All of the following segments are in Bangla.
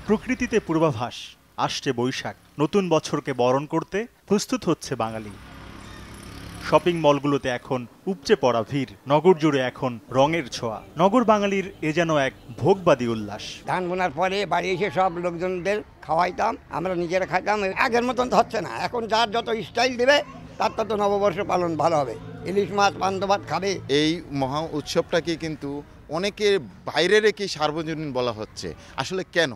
প্রকৃতিতে পূর্বাভাস, আসছে বৈশাখ, নতুন বছরকে বরণ করতে প্রস্তুত হচ্ছে বাঙালি। শপিং মলগুলোতে এখন উপচে পড়া ভিড়, নগর জুড়ে এখন রঙের ছোঁয়া। নগর বাঙালির এ যেন এক ভোগবাদী উল্লাস। ধান বোনার পরে বাড়ি এসে সব লোকজনদের খাওয়াইতাম, আমরা নিজেরা খাইতাম। আগের মতন তো হচ্ছে না, এখন যার যত স্টাইল দেবে তার তত নববর্ষ পালন ভালো হবে। ইলিশ মাছ পান্তা ভাত খাবে। এই মহা উৎসবটাকে কিন্তু অনেকের বাইরে রেখে সার্বজনীন বলা হচ্ছে, আসলে কেন?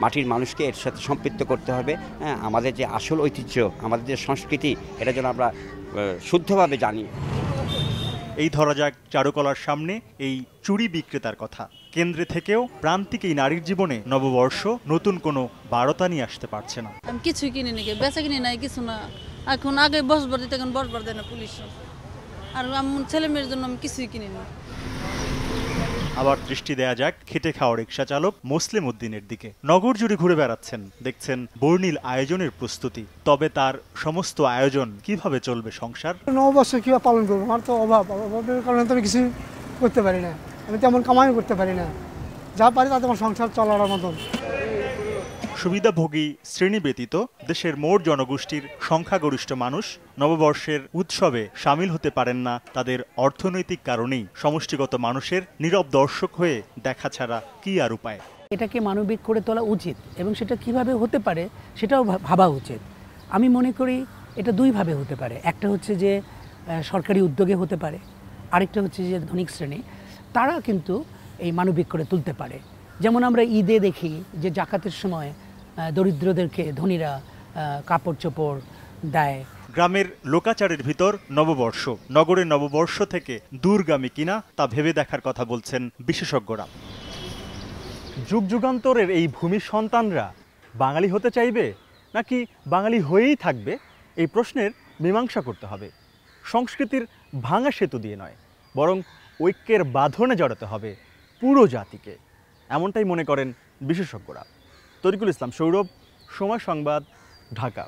মাটির মানুষকে এর সাথে সম্পৃক্ত করতে হবে। হ্যাঁ, আমাদের যে আসল ঐতিহ্য, আমাদের যে সংস্কৃতি, এটা যেন আমরা শুদ্ধভাবে জানি। এই ধরা যাক চারুকলার সামনে এই চুড়ি বিক্রেতার কথা। কেন্দ্রে থেকেও প্রান্তিক এই নারীর জীবনে নববর্ষ নতুন কোনো বারতা নিয়ে আসতে পারছে না। আমি কিছুই কিনি নাকি, বেচা কিনি নাই কিছু না। এখন আগে বসবার দিতে, এখন বসবার দেয় না পুলিশ। আর আমার ছেলে মেয়ের জন্য আমি কিছুই কিনি না। আবার দৃষ্টি দেয়া যাক খেটে খাওয়া রিক্সা চালক মুসলিম উদ্দিনের দিকে। নগর জুড়ে ঘুরে বেড়াচ্ছেন, দেখছেন বর্ণিল আয়োজনের প্রস্তুতি। তবে তার সমস্ত আয়োজন কিভাবে চলবে সংসার? নববর্ষ কিভাবে পালন করবো? আমার তো অভাবের কারণে তো আমি কিছু করতে পারি না। আমি তেমন কামাই করতে পারি না, যা পারি তাতে আমার সংসার চলার মতন। সুবিধাভোগী শ্রেণী ব্যতীত দেশের মোট জনগোষ্ঠীর সংখ্যাগরিষ্ঠ মানুষ নববর্ষের উৎসবে সামিল হতে পারেন না তাদের অর্থনৈতিক কারণেই। সমষ্টিগত মানুষের নীরব দর্শক হয়ে দেখা ছাড়া কি আর উপায়? এটাকে মানবিক করে তোলা উচিত এবং সেটা কিভাবে হতে পারে সেটাও ভাবা উচিত। আমি মনে করি এটা দুইভাবে হতে পারে। একটা হচ্ছে যে সরকারি উদ্যোগে হতে পারে, আরেকটা হচ্ছে যে ধনিক শ্রেণী তারা কিন্তু এই মানবিক করে তুলতে পারে। যেমন আমরা ঈদে দেখি যে জাকাতের সময় দরিদ্রদেরকে ধনীরা কাপড় চোপড় দেয়। গ্রামের লোকাচারের ভিতর নববর্ষ, নগরের নববর্ষ থেকে দূরগামী কিনা তা ভেবে দেখার কথা বলছেন বিশেষজ্ঞরা। যুগ যুগান্তরের এই ভূমির সন্তানরা বাঙালি হতে চাইবে নাকি বাঙালি হয়েই থাকবে, এই প্রশ্নের মীমাংসা করতে হবে। সংস্কৃতির ভাঙা সেতু দিয়ে নয়, বরং ঐক্যের বাঁধনে জড়াতে হবে পুরো জাতিকে, এমনটাই মনে করেন বিশেষজ্ঞরা। তরিকুল ইসলাম সৌরভ, সময় সংবাদ, ঢাকা।